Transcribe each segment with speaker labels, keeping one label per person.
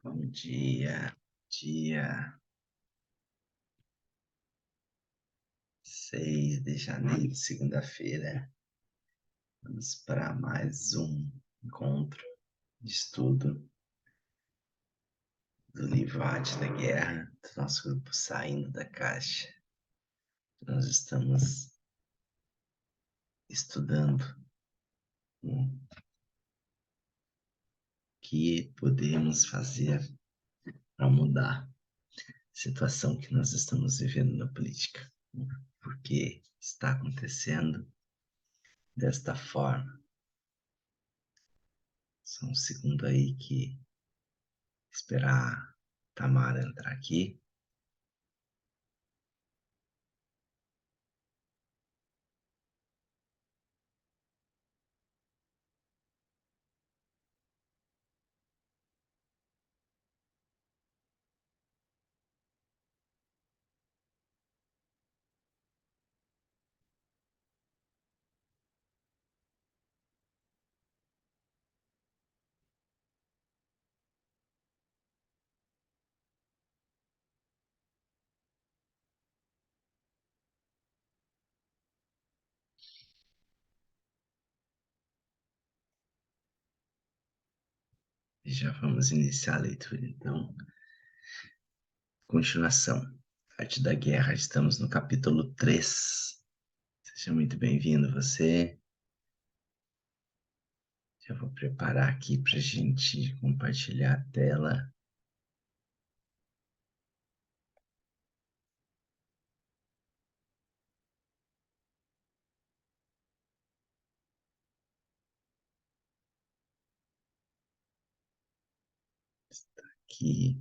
Speaker 1: Bom dia, dia 6 de janeiro, segunda-feira. Vamos para mais um encontro de estudo do livro Arte da Guerra, do nosso grupo Saindo da Caixa. Nós estamos estudando o que podemos fazer para mudar a situação que nós estamos vivendo na política. Por que está acontecendo desta forma? Só um segundo aí que esperar a Tamara entrar aqui. E já vamos iniciar a leitura, então. Continuação. Arte da Guerra. Estamos no capítulo 3. Seja muito bem-vindo você. Já vou preparar aqui para a gente compartilhar a tela. Aqui.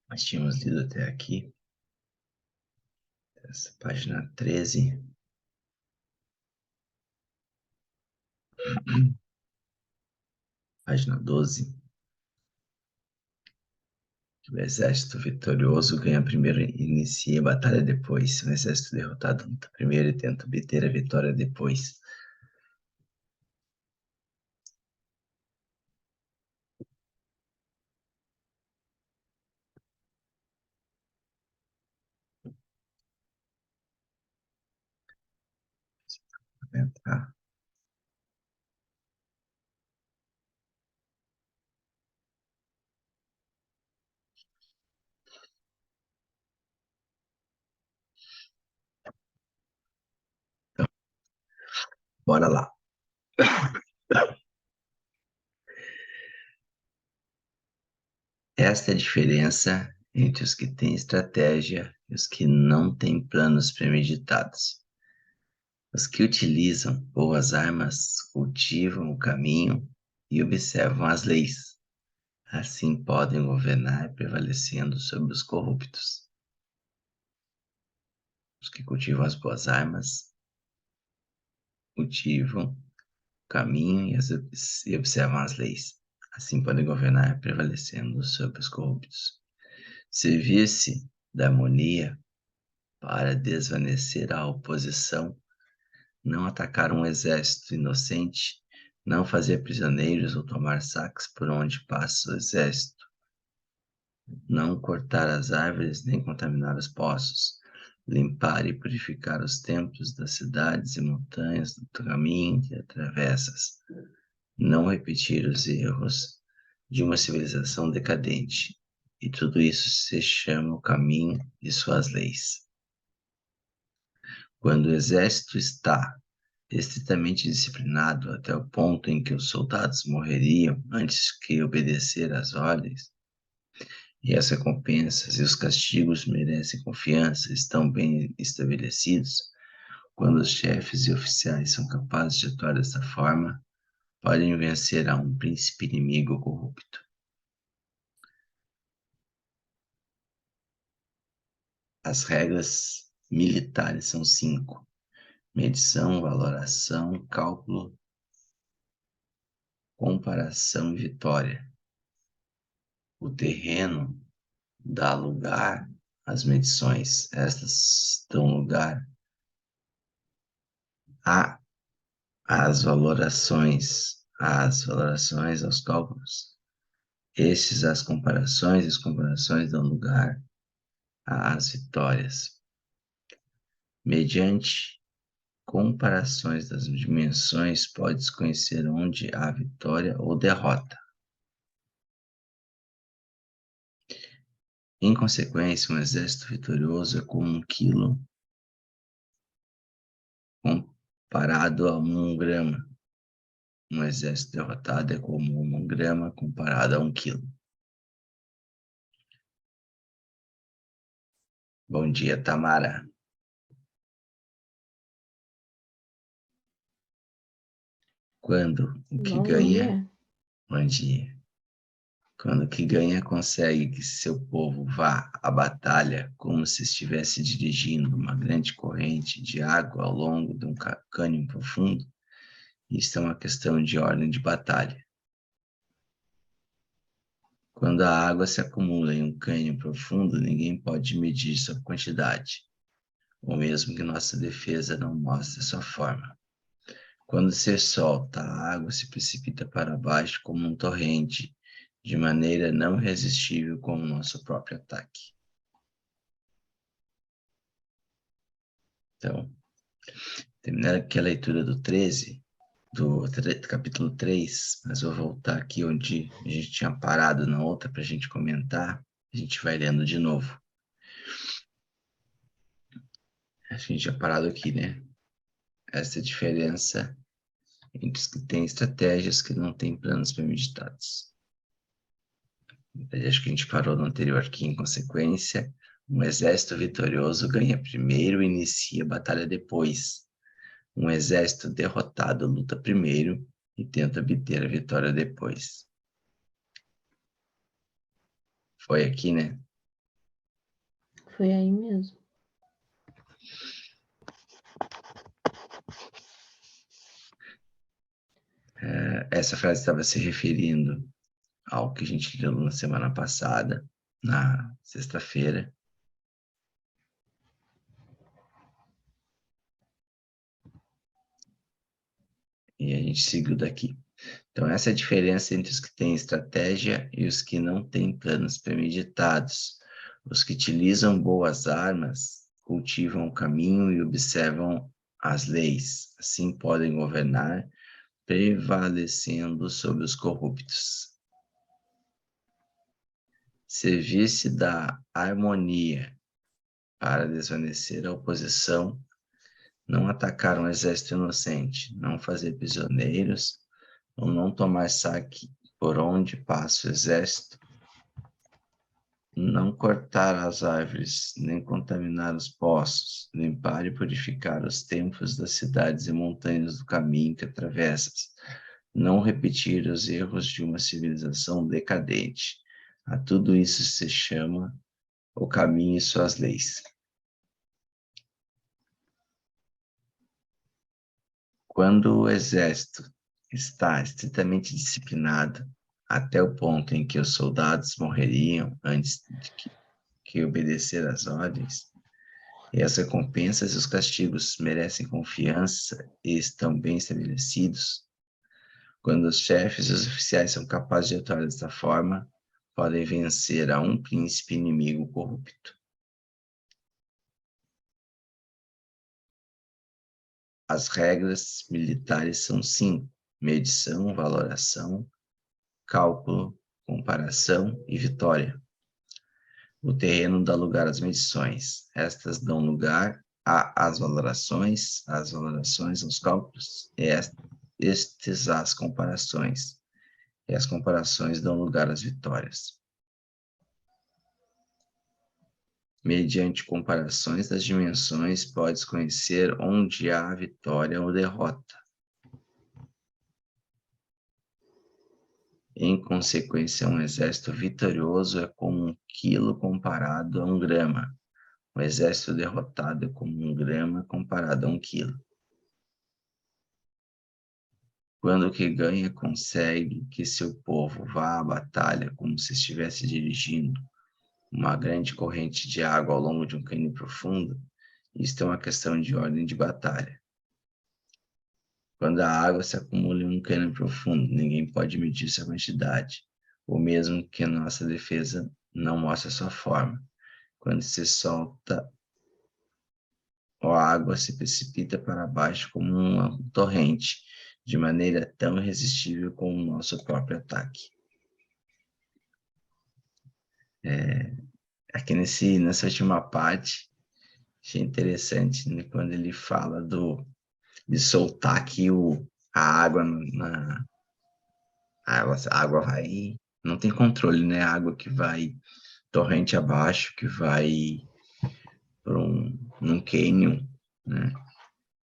Speaker 1: Nós tínhamos lido até aqui. Essa página 13. Página 12. O exército vitorioso ganha primeiro e inicia a batalha depois. O exército derrotado luta primeiro e tenta obter a vitória depois. Vou entrar. Então, bora lá. Esta é a diferença entre os que têm estratégia e os que não têm planos premeditados. Os que utilizam boas armas cultivam o caminho e observam as leis. Assim podem governar prevalecendo sobre os corruptos. Os que cultivam as boas armas cultivam o caminho e observam as leis. Assim podem governar prevalecendo sobre os corruptos. Servir-se da harmonia para desvanecer a oposição, não atacar um exército inocente, não fazer prisioneiros ou tomar saques por onde passa o exército, não cortar as árvores nem contaminar os poços, limpar e purificar os templos das cidades e montanhas do caminho que atravessas, não repetir os erros de uma civilização decadente. E tudo isso se chama o caminho e suas leis. Quando o exército está estritamente disciplinado até o ponto em que os soldados morreriam antes que obedecer às ordens, e as recompensas e os castigos merecem confiança, estão bem estabelecidos, quando os chefes e oficiais são capazes de atuar dessa forma, podem vencer a um príncipe inimigo corrupto. As regras militares são 5: medição, valoração, cálculo comparação e vitória. O terreno dá lugar às medições. Estas dão lugar às valorações, aos cálculos. Estes, as comparações, e as comparações dão lugar às vitórias. Mediante comparações das dimensões, pode-se conhecer onde há vitória ou derrota. Em consequência, um exército vitorioso é como 1 quilo comparado a 1 grama. Um exército derrotado é como 1 grama comparado a 1 quilo. Bom dia, Tamara. Quando o que
Speaker 2: Bom
Speaker 1: ganha...
Speaker 2: dia.
Speaker 1: Bom dia. Quando o que ganha consegue que seu povo vá à batalha como se estivesse dirigindo uma grande corrente de água ao longo de um cânion profundo, isso é uma questão de ordem de batalha. Quando a água se acumula em um cânion profundo, ninguém pode medir sua quantidade, ou mesmo que nossa defesa não mostre sua forma. Quando se solta, a água se precipita para baixo como um torrente, de maneira não resistível como nosso próprio ataque. Então, terminando aqui a leitura do 13, do capítulo 3, mas vou voltar aqui onde a gente tinha parado na outra para a gente comentar, a gente vai lendo de novo. Acho que a gente tinha parado aqui, né? Essa diferença entre os que têm estratégias que não têm planos premeditados. Acho que a gente parou no anterior aqui, em consequência, um exército vitorioso ganha primeiro e inicia a batalha depois. Um exército derrotado luta primeiro e tenta obter a vitória depois. Foi aqui, né?
Speaker 2: Foi aí mesmo.
Speaker 1: Essa frase estava se referindo ao que a gente leu na semana passada, na sexta-feira. E a gente seguiu daqui. Então, essa é a diferença entre os que têm estratégia e os que não têm planos premeditados. Os que utilizam boas armas cultivam o caminho e observam as leis. Assim podem governar, prevalecendo sobre os corruptos. Servir-se da harmonia para desvanecer a oposição, não atacar um exército inocente, não fazer prisioneiros, ou não tomar saque por onde passa o exército, não cortar as árvores, nem contaminar os poços, limpar e purificar os templos das cidades e montanhas do caminho que atravessas, não repetir os erros de uma civilização decadente. A tudo isso se chama o caminho e suas leis. Quando o exército está estritamente disciplinado, até o ponto em que os soldados morreriam antes de que obedecer às ordens, e as recompensas e os castigos merecem confiança e estão bem estabelecidos, quando os chefes e os oficiais são capazes de atuar desta forma, podem vencer a um príncipe inimigo corrupto. As regras militares são 5: medição, valoração, cálculo, comparação e vitória. O terreno dá lugar às medições. Estas dão lugar às valorações, aos cálculos, e estes às comparações. E as comparações dão lugar às vitórias. Mediante comparações das dimensões, pode-se conhecer onde há vitória ou derrota. Em consequência, um exército vitorioso é como 1 quilo comparado a 1 grama. Um exército derrotado é como 1 grama comparado a 1 quilo. quando o que ganha consegue que seu povo vá à batalha como se estivesse dirigindo uma grande corrente de água ao longo de um cânion profundo, isto é uma questão de ordem de batalha. Quando a água se acumula em um cânion profundo, ninguém pode medir sua quantidade, ou mesmo que a nossa defesa não mostre sua forma. Quando se solta, a água se precipita para baixo como uma torrente, de maneira tão irresistível como o nosso próprio ataque. Aqui nessa última parte, achei interessante, né, quando ele fala de soltar aqui a água a água vai, não tem controle, né? A água que vai torrente abaixo, que vai para num cânion, né?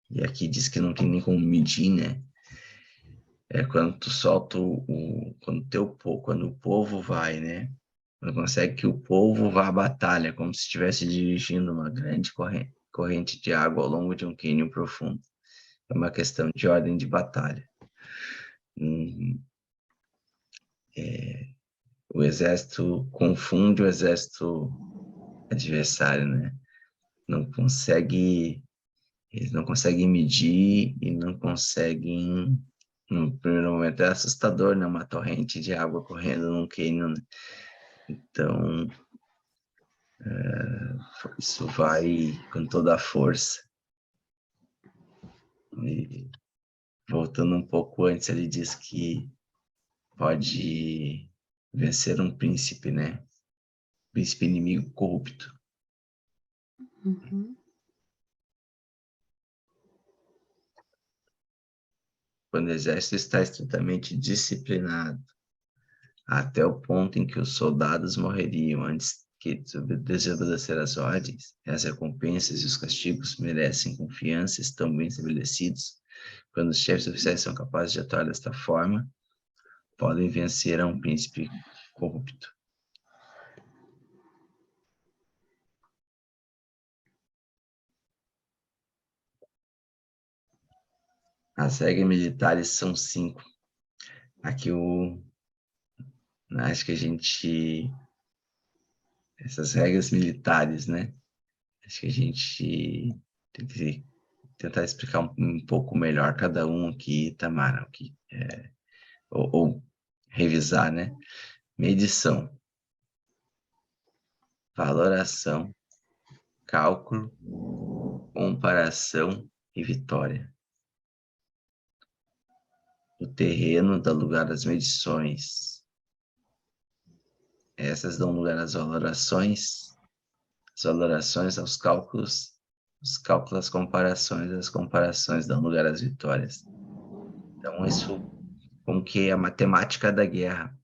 Speaker 1: E aqui diz que não tem nem como medir, né? É quando tu solta quando o povo vai, né? Quando consegue que o povo vá à batalha, como se estivesse dirigindo uma grande corrente de água ao longo de um cânion profundo. É uma questão de ordem de batalha. O exército confunde o exército adversário, né? Não consegue, eles não conseguem medir e não conseguem. No primeiro momento é assustador, né? Uma torrente de água correndo num cânion, né? Então, isso vai com toda a força. E voltando um pouco antes, ele diz que pode vencer um príncipe, né? Príncipe inimigo corrupto.
Speaker 2: Uhum.
Speaker 1: Quando o exército está estritamente disciplinado, até o ponto em que os soldados morreriam antes que desobedecer as ordens, as recompensas e os castigos merecem confiança, estão bem estabelecidos. Quando os chefes oficiais são capazes de atuar desta forma, podem vencer a um príncipe corrupto. As regras militares são 5. Aqui acho que a gente... Essas regras militares, né? Acho que a gente tem que tentar explicar um pouco melhor cada um aqui, Tamara, aqui, ou revisar, né? Medição, valoração, cálculo, comparação e vitória. O terreno dá lugar às medições. Essas dão lugar às valorações, as valorações aos cálculos, os cálculos às comparações, as comparações dão lugar às vitórias. Então, isso como que é a matemática da guerra.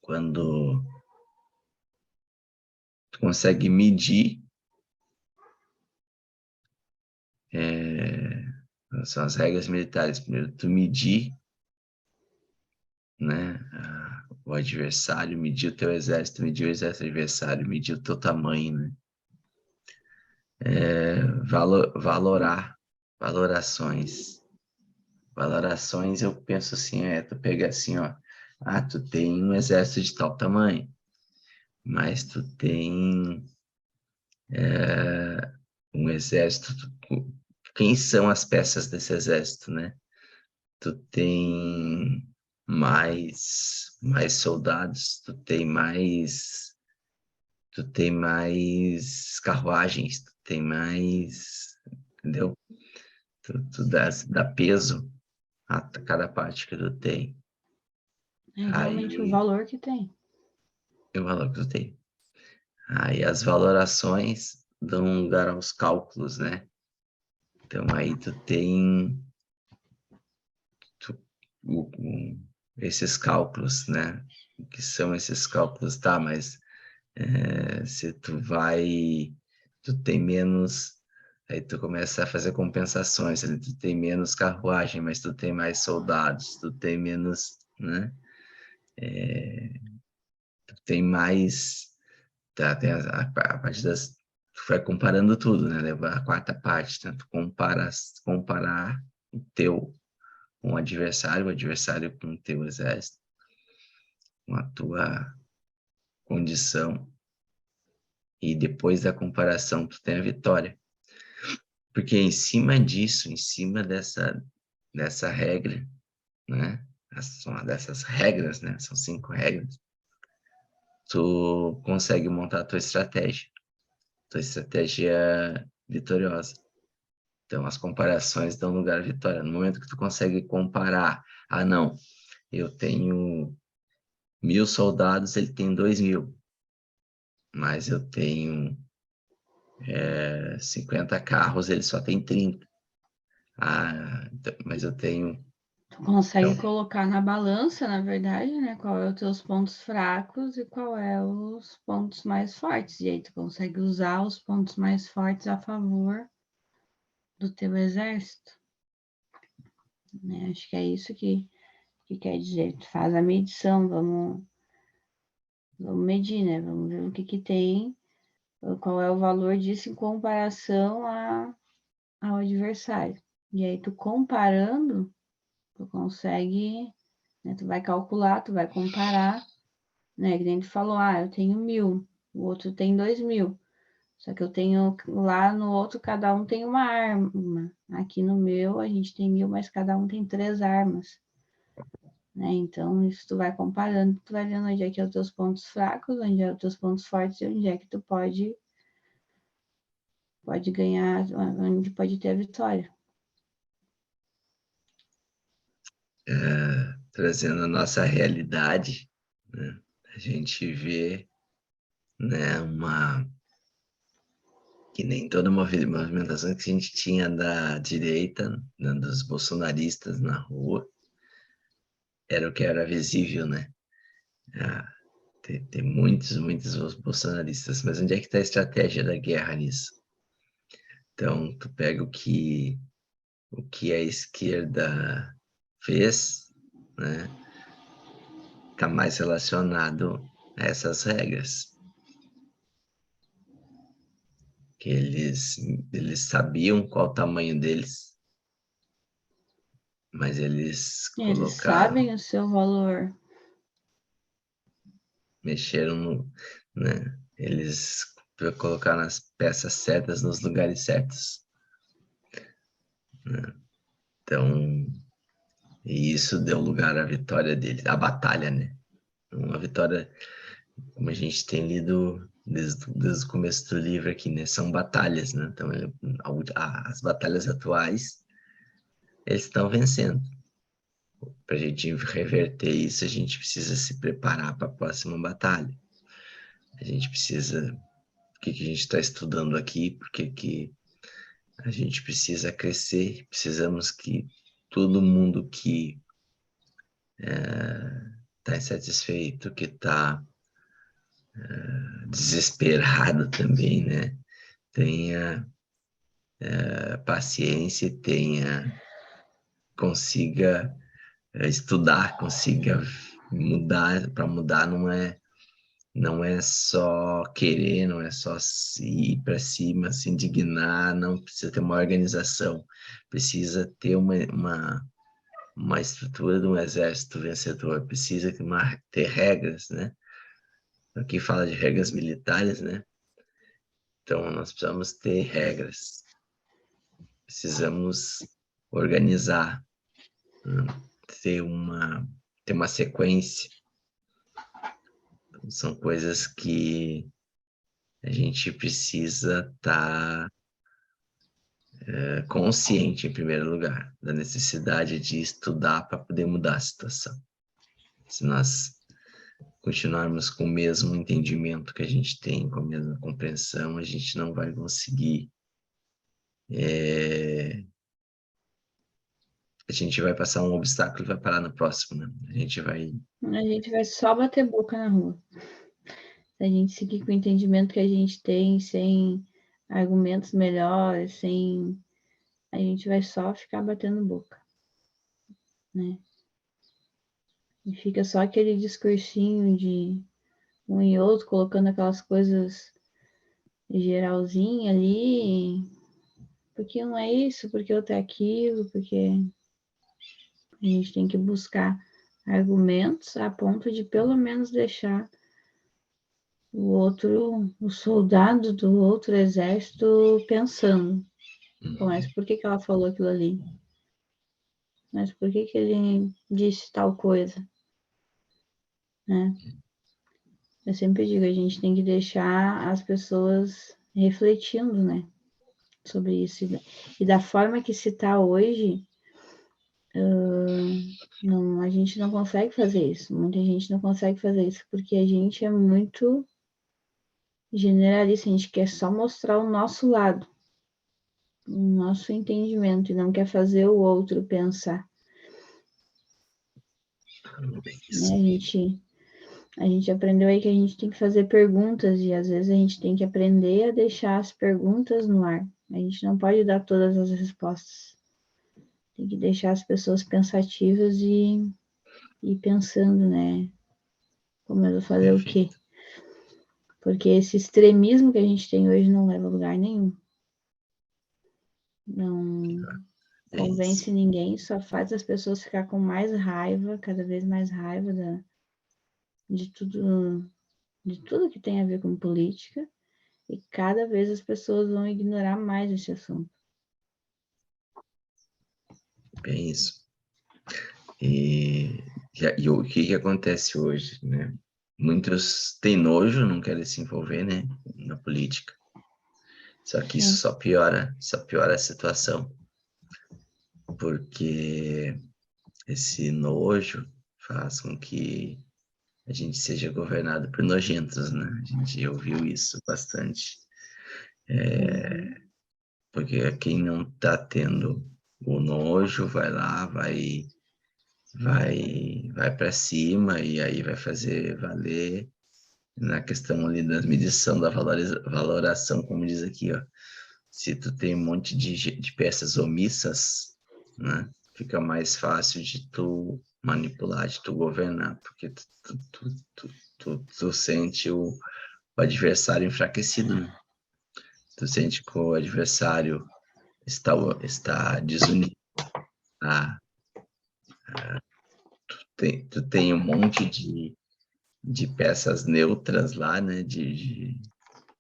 Speaker 1: Quando tu consegue medir, são as regras militares. Primeiro, tu medir, né, o adversário, medir o teu exército, medir o exército adversário, medir o teu tamanho, né? Valorar, valorações. Valorações, eu penso assim, tu pega assim, ó, tu tem um exército de tal tamanho, mas tu tem um exército, quem são as peças desse exército, né? Tu tem mais soldados, tu tem mais carruagens, tu tem mais, entendeu? Tu dá peso a cada parte que tu tem.
Speaker 2: É realmente o
Speaker 1: Aí,
Speaker 2: valor que tem.
Speaker 1: o valor que tu tem. Aí as valorações dão lugar aos cálculos, né? Então aí tu tem esses cálculos, né? O que são esses cálculos? Tá, mas se tu tem menos, aí tu começa a fazer compensações, ali tu tem menos carruagem, mas tu tem mais soldados, tu tem menos, né? Tu tem mais, tá, tem a parte das, tu vai comparando tudo, né? Levar a quarta parte, né? Tu comparar o adversário com o teu exército, com a tua condição, e depois da comparação tu tem a vitória. Porque em cima disso, em cima dessa regra, né? Dessas regras, né? São 5 regras. Tu consegue montar a tua estratégia vitoriosa. Então, as comparações dão lugar à vitória. No momento que tu consegue comparar, não, eu tenho 1.000 soldados, ele tem 2.000, mas eu tenho 50 carros, ele só tem 30. Mas eu tenho...
Speaker 2: Tu consegue
Speaker 1: Então,
Speaker 2: colocar na balança, na verdade, né? Qual é os teus pontos fracos e qual é os pontos mais fortes. E aí tu consegue usar os pontos mais fortes a favor do teu exército, né? Acho que é isso que quer dizer. Tu faz a medição, vamos medir, né? Vamos ver o que tem, qual é o valor disso em comparação ao adversário. E aí tu comparando, tu consegue, né? Tu vai calcular, tu vai comparar, né? Que nem tu falou, eu tenho 1.000, o outro tem 2.000. Só que eu tenho lá no outro, cada um tem uma arma. Aqui no meu, a gente tem 1.000, mas cada um tem 3 armas. Né? Então, isso tu vai comparando, tu vai vendo onde é que é os teus pontos fracos, onde é os teus pontos fortes e onde é que tu pode ganhar, onde pode ter a vitória.
Speaker 1: trazendo a nossa realidade, né? A gente vê, né, que nem toda movimentação que a gente tinha da direita, né, dos bolsonaristas na rua, era o que era visível, né? Tem muitos bolsonaristas, mas onde é que está a estratégia da guerra nisso? Então, tu pega o que a esquerda fez, né? Está mais relacionado a essas regras. Que eles sabiam qual o tamanho deles, mas eles
Speaker 2: Eles sabem
Speaker 1: colocaram,
Speaker 2: o seu valor.
Speaker 1: mexeram né? Eles colocaram as peças certas nos lugares certos, né? Então, e isso deu lugar à vitória deles, à batalha, né? Uma vitória, como a gente tem lido desde o começo do livro aqui, né? São batalhas, né? Então, as batalhas atuais, eles estão vencendo. Para a gente reverter isso, a gente precisa se preparar para a próxima batalha. A gente precisa... O que a gente está estudando aqui? Porque a gente precisa crescer, precisamos que todo mundo que está insatisfeito, que está desesperado também, né? Tenha paciência, consiga estudar, consiga mudar. Para mudar não é só querer, não é só ir para cima, se indignar, não precisa ter uma organização, precisa ter uma estrutura de um exército vencedor, precisa ter regras, né? Aqui fala de regras militares, né? Então, nós precisamos ter regras, precisamos organizar, né? ter uma sequência. Então, são coisas que a gente precisa estar consciente, em primeiro lugar, da necessidade de estudar para poder mudar a situação. Se nós continuarmos com o mesmo entendimento que a gente tem, com a mesma compreensão, a gente não vai conseguir. A gente vai passar um obstáculo e vai parar no próximo, né? A gente
Speaker 2: vai só bater boca na rua. Se a gente seguir com o entendimento que a gente tem, sem argumentos melhores, a gente vai só ficar batendo boca, né? E fica só aquele discursinho de um e outro, colocando aquelas coisas geralzinha ali, porque não é isso, porque outra é aquilo, porque a gente tem que buscar argumentos a ponto de pelo menos deixar o outro, o soldado do outro exército pensando. Mas por que ela falou aquilo ali? Mas por que ele disse tal coisa? Né? Eu sempre digo, a gente tem que deixar as pessoas refletindo, né? Sobre isso. E da forma que se está hoje, não, a gente não consegue fazer isso. Muita gente não consegue fazer isso porque a gente é muito generalista, a gente quer só mostrar o nosso lado, o nosso entendimento, e não quer fazer o outro pensar. Né? A gente aprendeu aí que a gente tem que fazer perguntas e às vezes a gente tem que aprender a deixar as perguntas no ar. A gente não pode dar todas as respostas. Tem que deixar as pessoas pensativas e pensando, né? Como eu vou fazer o quê?
Speaker 1: Perfeito.
Speaker 2: Porque esse extremismo que a gente tem hoje não leva a lugar nenhum. Não
Speaker 1: É isso.
Speaker 2: convence ninguém, só faz as pessoas ficar com mais raiva, cada vez mais raiva de tudo que tem a ver com política, e cada vez as pessoas vão ignorar mais esse assunto.
Speaker 1: É isso. E o que acontece hoje, né? Muitos têm nojo, não querem se envolver, né, na política. Só que isso
Speaker 2: Sim,
Speaker 1: só piora a situação, porque esse nojo faz com que a gente seja governado por nojentos, né? A gente ouviu isso bastante,
Speaker 2: uhum,
Speaker 1: porque quem não tá tendo o nojo vai lá, vai para cima e aí vai fazer valer na questão ali da medição da valoração, como diz aqui, ó. Se tu tem um monte de peças omissas, né, fica mais fácil de tu manipular, de tu governar, porque tu sente o adversário enfraquecido, né? Tu sente que o adversário está desunido. Ah, tu tem um monte de peças neutras lá, né?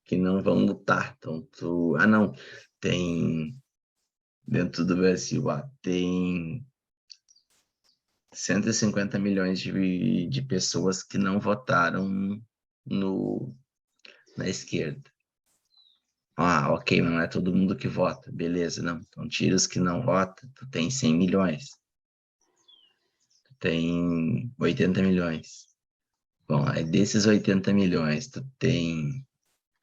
Speaker 1: Que não vão lutar. Então, não, tem dentro do Brasil, tem 150 milhões de pessoas que não votaram no, na esquerda. Ah, ok, não é todo mundo que vota, beleza, não. Então, tira os que não votam, tu tem 100 milhões, tu tem 80 milhões. Bom, aí desses 80 milhões, tu tem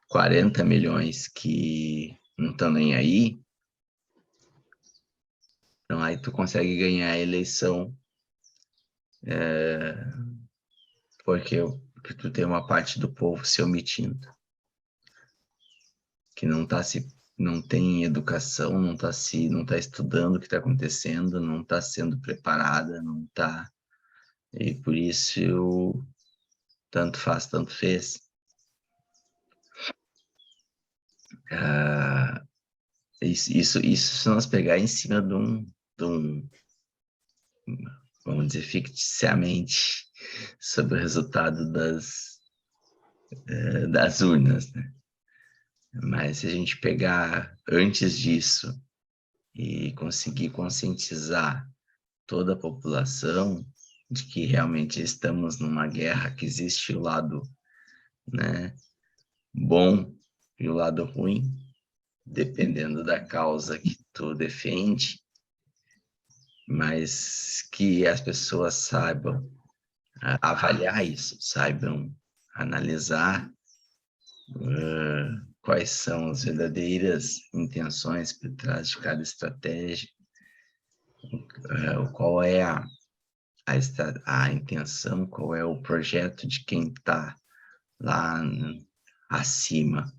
Speaker 1: 40 milhões que não estão nem aí, então aí tu consegue ganhar a eleição, porque tu tem uma parte do povo se omitindo, que não tem educação, não tá estudando o que está acontecendo, não está sendo preparada, não está, e por isso tanto faz, tanto fez. Ah, isso se nós pegar em cima de um, vamos dizer, ficticiamente, sobre o resultado das urnas, né? Mas se a gente pegar antes disso e conseguir conscientizar toda a população de que realmente estamos numa guerra, que existe o lado, né, bom e o lado ruim, dependendo da causa que tu defende, mas que as pessoas saibam avaliar isso, saibam analisar quais são as verdadeiras intenções por trás de cada estratégia, qual é a intenção, qual é o projeto de quem está lá acima,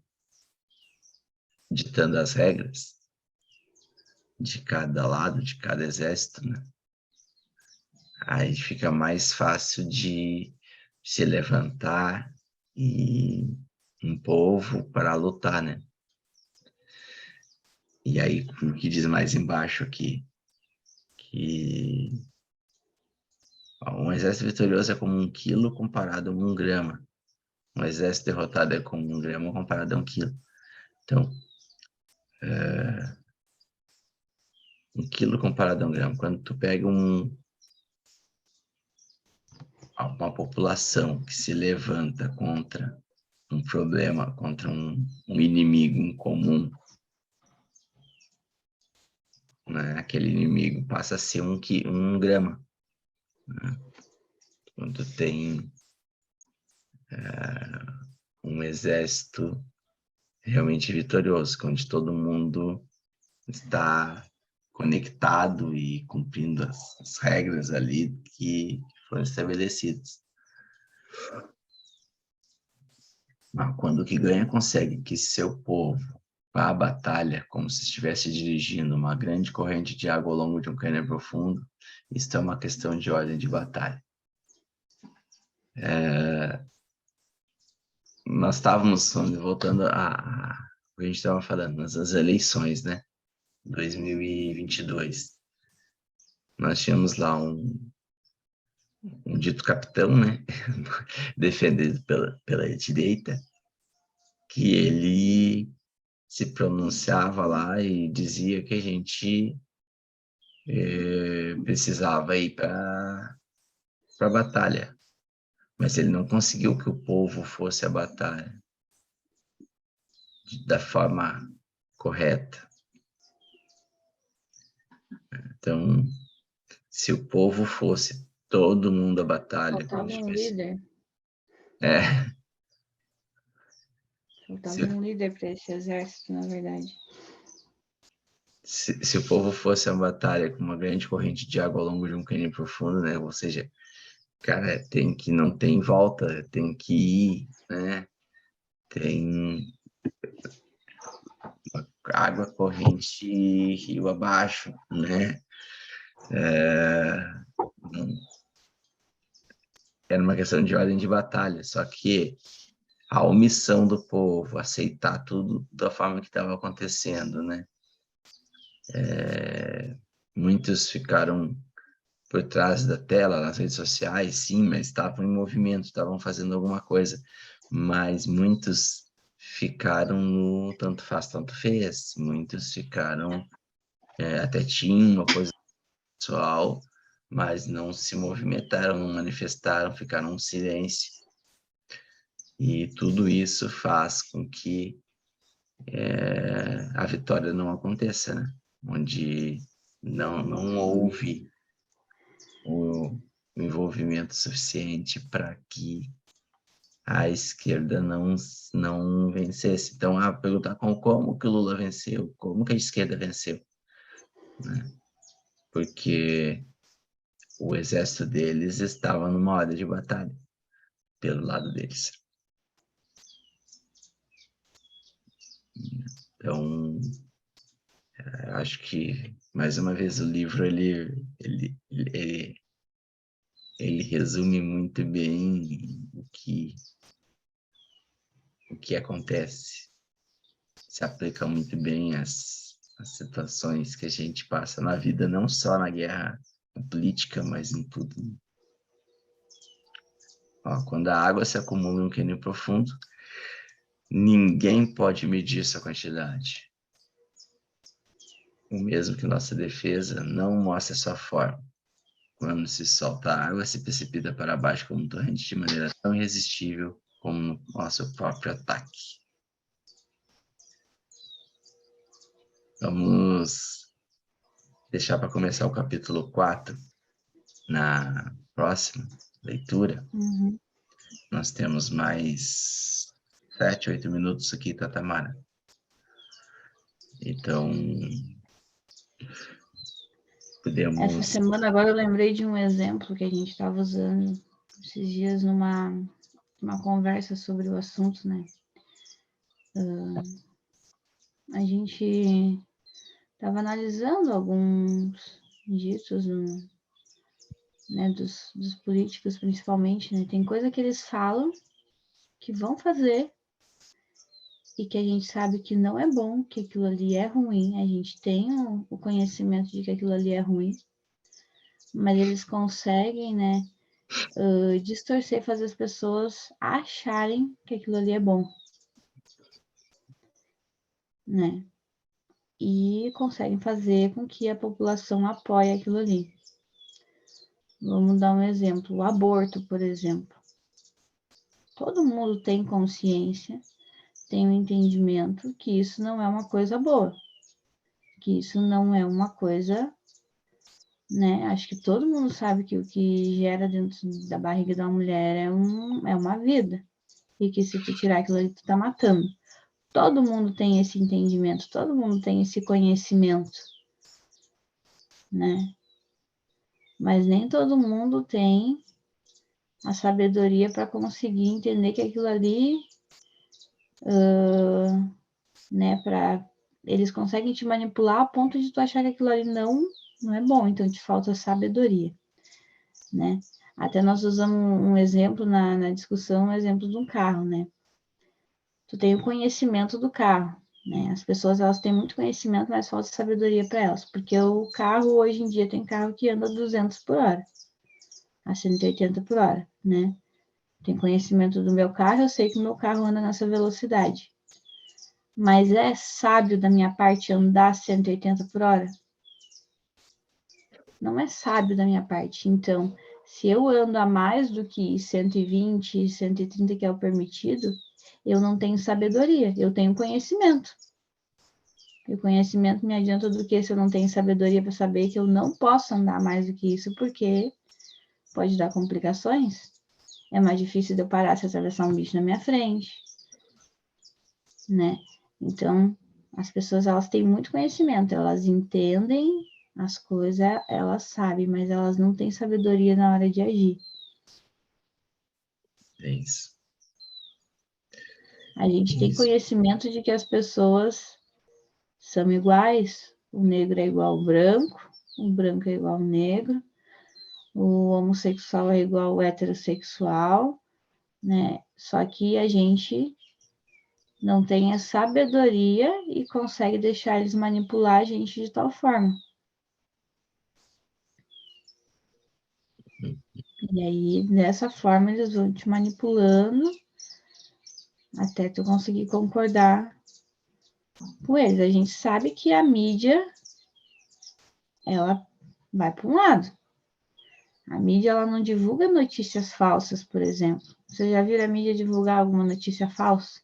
Speaker 1: ditando as regras de cada lado, de cada exército, né? Aí fica mais fácil de se levantar e um povo para lutar, né? E aí, o que diz mais embaixo aqui, que um exército vitorioso é como 1 quilo comparado a 1 grama. Um exército derrotado é como 1 grama comparado a 1 quilo. Então, 1 quilo comparado a 1 grama. Quando tu pega uma população que se levanta contra um problema, contra um inimigo em comum, né? Aquele inimigo passa a ser 1 grama. Né? Quando tu tem um exército realmente vitorioso, onde todo mundo está conectado e cumprindo as regras ali que foram estabelecidas. Mas quando o que ganha consegue que seu povo vá à batalha como se estivesse dirigindo uma grande corrente de água ao longo de um cânion profundo, isso é uma questão de ordem de batalha. Nós estávamos, voltando a o que a gente estava falando, nas eleições, né? 2022. Nós tínhamos lá um dito capitão, né? Defendido pela direita, que ele se pronunciava lá e dizia que a gente precisava ir para a batalha. Mas ele não conseguiu que o povo fosse à batalha da forma correta. Então, se o povo fosse todo mundo à batalha, quando
Speaker 2: Faltava um
Speaker 1: tivesse...
Speaker 2: líder.
Speaker 1: É,
Speaker 2: Faltava
Speaker 1: se,
Speaker 2: um líder para esse exército, na verdade.
Speaker 1: se o povo fosse à batalha com uma grande corrente de água ao longo de um cânion profundo, né? Ou seja, cara, não tem volta, tem que ir, né? Tem água corrente rio abaixo, né? Era uma questão de ordem de batalha, só que a omissão do povo, aceitar tudo da forma que estava acontecendo, né? Muitos ficaram por trás da tela, nas redes sociais, sim, mas estavam em movimento, estavam fazendo alguma coisa, mas muitos ficaram no tanto faz, tanto fez, muitos ficaram, até tinham uma posição pessoal, mas não se movimentaram, não manifestaram, ficaram em silêncio. E tudo isso faz com que a vitória não aconteça, né? Onde não houve o envolvimento suficiente para que a esquerda não vencesse. Então, perguntar como que o Lula venceu, como que a esquerda venceu, né? Porque o exército deles estava numa hora de batalha, pelo lado deles. Então, acho que, mais uma vez, o livro, ele resume muito bem o que acontece. Se aplica muito bem às situações que a gente passa na vida, não só na guerra política, mas em tudo. Ó, quando a água se acumula em um cânion profundo, ninguém pode medir sua quantidade. O mesmo que nossa defesa não mostra sua forma. Quando se solta a água, se precipita para baixo como um torrente de maneira tão irresistível como no nosso próprio ataque. Vamos deixar para começar o capítulo 4 na próxima leitura.
Speaker 2: Uhum.
Speaker 1: Nós temos mais 7, 8 minutos aqui, tá, Tamara? Então,
Speaker 2: Essa
Speaker 1: podemos...
Speaker 2: semana agora eu lembrei de um exemplo que a gente estava usando esses dias numa conversa sobre o assunto, né? A gente estava analisando alguns ditos né, dos políticos, principalmente, né? Tem coisa que eles falam que vão fazer e que a gente sabe que não é bom, que aquilo ali é ruim, a gente tem o conhecimento de que aquilo ali é ruim, mas eles conseguem, né, distorcer, fazer as pessoas acharem que aquilo ali é bom, né? E conseguem fazer com que a população apoie aquilo ali. Vamos dar um exemplo, o aborto, por exemplo. Todo mundo tem consciência, tem o entendimento que isso não é uma coisa boa, que isso não é uma coisa, né? Acho que todo mundo sabe que o que gera dentro da barriga da mulher é uma vida, e que se tu tirar aquilo ali, tu tá matando. Todo mundo tem esse entendimento, todo mundo tem esse conhecimento, né? Mas nem todo mundo tem a sabedoria para conseguir entender que aquilo ali, né, eles conseguem te manipular a ponto de tu achar que aquilo ali não é bom, então te falta sabedoria, né? Até nós usamos um exemplo na discussão, um exemplo de um carro, né? Tu tem o conhecimento do carro, né? As pessoas, elas têm muito conhecimento, mas falta sabedoria para elas, porque o carro, hoje em dia, tem carro que anda 200 por hora, a 180 por hora, né? Tem conhecimento do meu carro, eu sei que o meu carro anda nessa velocidade. Mas é sábio da minha parte andar 180 por hora? Não é sábio da minha parte. Então, se eu ando a mais do que 120, 130, que é o permitido, eu não tenho sabedoria, eu tenho conhecimento. E o conhecimento me adianta do que se eu não tenho sabedoria para saber que eu não posso andar mais do que isso, porque pode dar complicações. É mais difícil de eu parar se atravessar um bicho na minha frente, né? Então, as pessoas, elas têm muito conhecimento, elas entendem as coisas, elas sabem, mas elas não têm sabedoria na hora de agir.
Speaker 1: É isso.
Speaker 2: A gente
Speaker 1: É
Speaker 2: tem
Speaker 1: isso.
Speaker 2: conhecimento de que as pessoas são iguais, o negro é igual ao branco, o branco é igual ao negro, o homossexual é igual ao heterossexual, né? Só que a gente não tem a sabedoria e consegue deixar eles manipular a gente de tal forma. E aí, dessa forma, eles vão te manipulando até tu conseguir concordar com eles. A gente sabe que a mídia, ela vai para um lado. A mídia, ela não divulga notícias falsas, por exemplo. Você já viu a mídia divulgar alguma notícia falsa?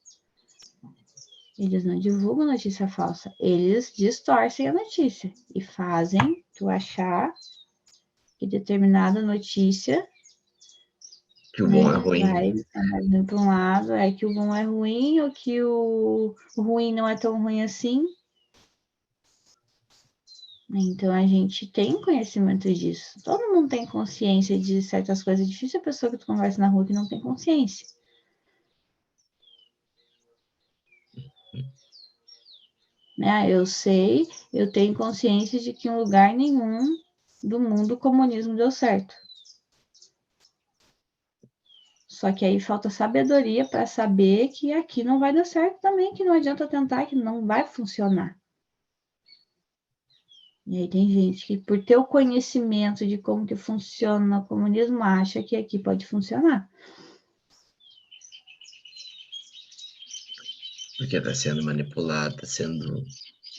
Speaker 2: Eles não divulgam notícia falsa. Eles distorcem a notícia e fazem tu achar que determinada notícia,
Speaker 1: Que o bom é
Speaker 2: né,
Speaker 1: ruim, né?
Speaker 2: vai indo para um lado, é que o bom é ruim, ou que o ruim não é tão ruim assim. Então a gente tem conhecimento disso. Todo mundo tem consciência de certas coisas. É difícil a pessoa que tu conversa na rua que não tem consciência. Né? Eu sei, eu tenho consciência de que em lugar nenhum do mundo o comunismo deu certo. Só que aí falta sabedoria para saber que aqui não vai dar certo também, que não adianta tentar, que não vai funcionar. E aí tem gente que, por ter o conhecimento de como que funciona o comunismo, acha que aqui pode funcionar.
Speaker 1: Porque está sendo manipulado, está sendo,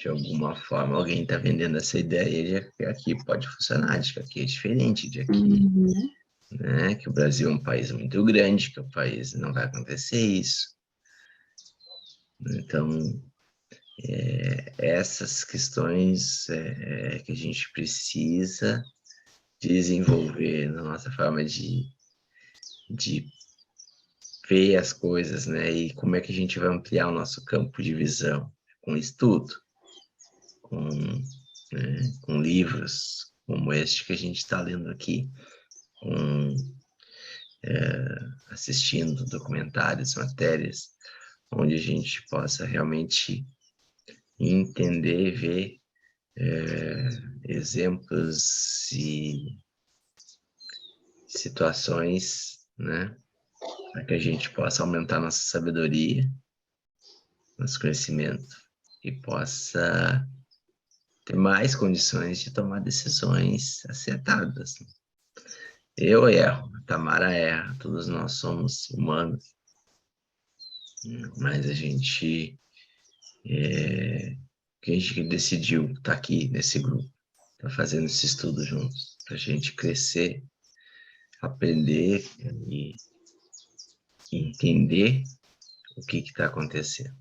Speaker 1: de alguma forma, alguém está vendendo essa ideia de que aqui pode funcionar, de que aqui é diferente, de aqui,
Speaker 2: Uhum.
Speaker 1: né, que o Brasil é um país muito grande, que o país não vai acontecer isso. Então, essas questões que a gente precisa desenvolver na nossa forma de ver as coisas, né? E como é que a gente vai ampliar o nosso campo de visão com estudo, com, com livros como este que a gente está lendo aqui, com assistindo documentários, matérias, onde a gente possa realmente entender, ver exemplos e situações, né? Para que a gente possa aumentar nossa sabedoria nosso conhecimento e possa ter mais condições de tomar decisões acertadas. Eu erro, a Tamara erra, todos nós somos humanos, mas a gente decidiu estar aqui nesse grupo, tá fazendo esse estudo juntos, para a gente crescer, aprender e entender o que está acontecendo.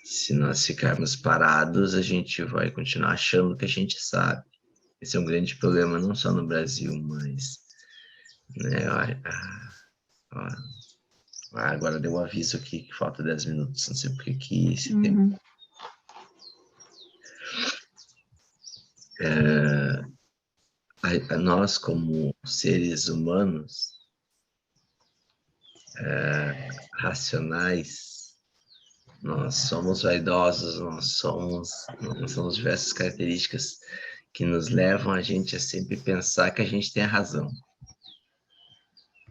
Speaker 1: Se nós ficarmos parados, a gente vai continuar achando que a gente sabe. Esse é um grande problema, não só no Brasil, mas... Né, agora deu um aviso aqui que falta 10 minutos, não sei por que esse tempo. Nós, como seres humanos, racionais, nós somos vaidosos, nós somos diversas características que nos levam a gente a sempre pensar que a gente tem a razão.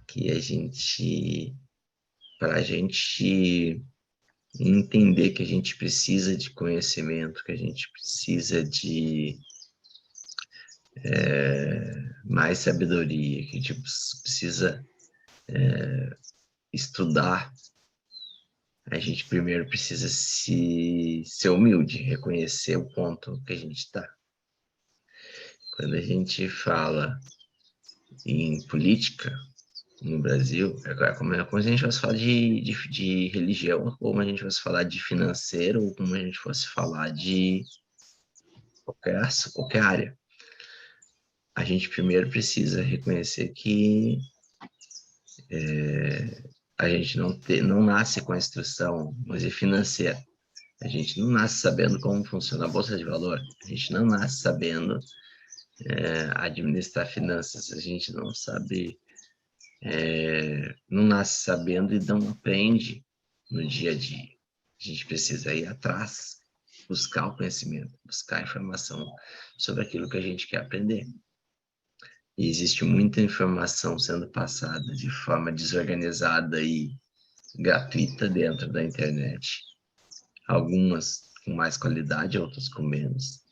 Speaker 1: Que a gente, para a gente entender que a gente precisa de conhecimento, que a gente precisa de mais sabedoria, que a gente precisa estudar, a gente primeiro precisa ser humilde, reconhecer o ponto que a gente está. Quando a gente fala em política no Brasil, como a gente fosse falar de religião, ou como a gente fosse falar de financeiro, ou como a gente fosse falar de qualquer área. A gente primeiro precisa reconhecer que a gente não nasce com a instrução, mas é financeira. A gente não nasce sabendo como funciona a bolsa de valor. A gente não nasce sabendo administrar finanças. A gente não sabe, não nasce sabendo e não aprende no dia a dia. A gente precisa ir atrás, buscar o conhecimento, buscar a informação sobre aquilo que a gente quer aprender. E existe muita informação sendo passada de forma desorganizada e gratuita dentro da internet. Algumas com mais qualidade, outras com menos.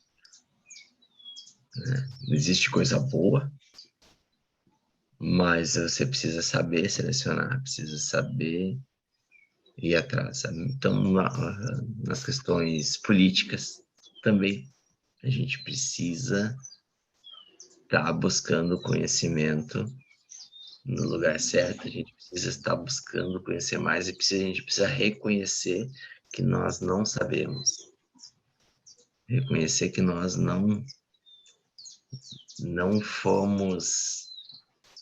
Speaker 1: Não existe coisa boa, mas você precisa saber selecionar, precisa saber ir atrás. Sabe? Então, nas questões políticas também, a gente precisa estar buscando conhecimento no lugar certo, a gente precisa estar buscando conhecer mais e a gente precisa reconhecer que nós não sabemos. Reconhecer que nós não fomos,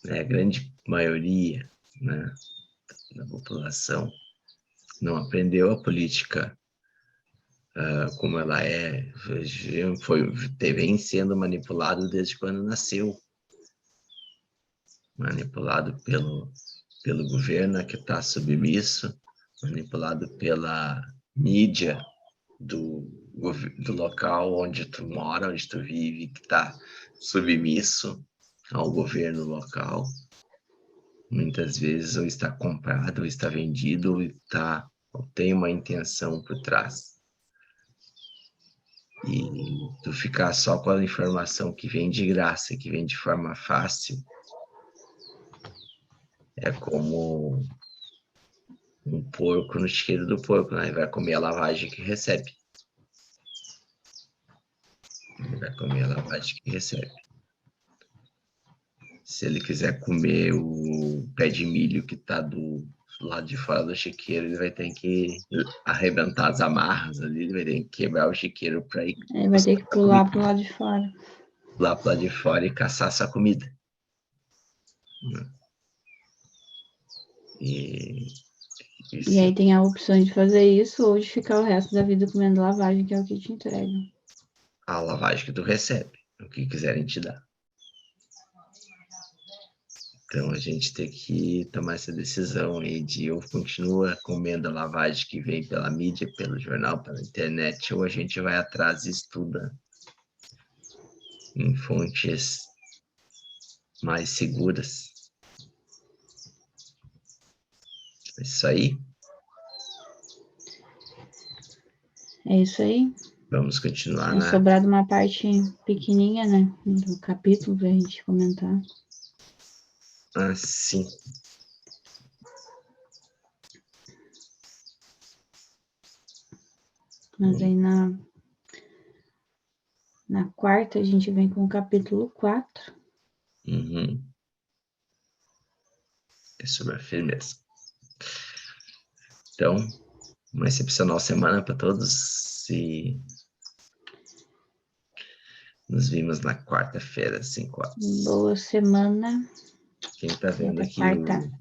Speaker 1: né, a grande maioria, né, da população não aprendeu a política como ela vem sendo manipulado desde quando nasceu. Manipulado pelo governo que está submisso, manipulado pela mídia do local onde tu mora, onde tu vive, que está submisso ao governo local. Muitas vezes ou está comprado, ou está vendido, ou tem uma intenção por trás. E tu ficar só com a informação que vem de graça, que vem de forma fácil, é como um porco no chiqueiro do porco, né? Ele vai comer a lavagem que recebe. Ele vai comer a lavagem que recebe. Se ele quiser comer o pé de milho que está do lado de fora do chiqueiro, ele vai ter que arrebentar as amarras ali, ele vai ter que quebrar o chiqueiro para ir.
Speaker 2: Ele vai ter que pular pro lado de fora.
Speaker 1: Pular pro lado de fora e caçar sua comida.
Speaker 2: E aí tem a opção de fazer isso ou de ficar o resto da vida comendo lavagem, que é o que te entregam.
Speaker 1: A lavagem que tu recebe, o que quiserem te dar. Então a gente tem que tomar essa decisão aí de ou continua comendo a lavagem que vem pela mídia, pelo jornal, pela internet, ou a gente vai atrás e estuda em fontes mais seguras. É isso aí.
Speaker 2: É isso aí.
Speaker 1: Vamos continuar
Speaker 2: Tinha sobrado uma parte pequenininha, né? Do capítulo pra gente comentar.
Speaker 1: Sim.
Speaker 2: Mas aí na quarta a gente vem com o capítulo 4.
Speaker 1: Uhum. É sobre a firmeza. Então, uma excepcional semana para todos e nos vimos na quarta-feira, às 5 horas.
Speaker 2: Boa semana.
Speaker 1: Quem está vendo
Speaker 2: Até
Speaker 1: aqui
Speaker 2: quarta.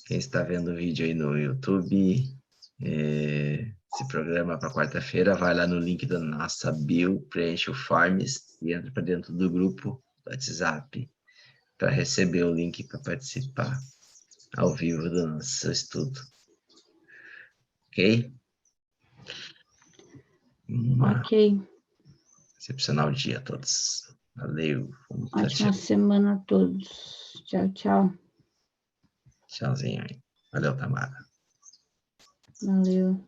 Speaker 1: quem está vendo o vídeo aí no YouTube, se programa para quarta-feira, vai lá no link da nossa bio, preenche o Forms e entra para dentro do grupo do WhatsApp para receber o link para participar ao vivo do nosso estudo. Ok?
Speaker 2: Ok.
Speaker 1: Excepcional dia a todos. Valeu.
Speaker 2: Ótima semana a todos. Tchau, tchau.
Speaker 1: Tchauzinho aí. Valeu, Tamara.
Speaker 2: Valeu.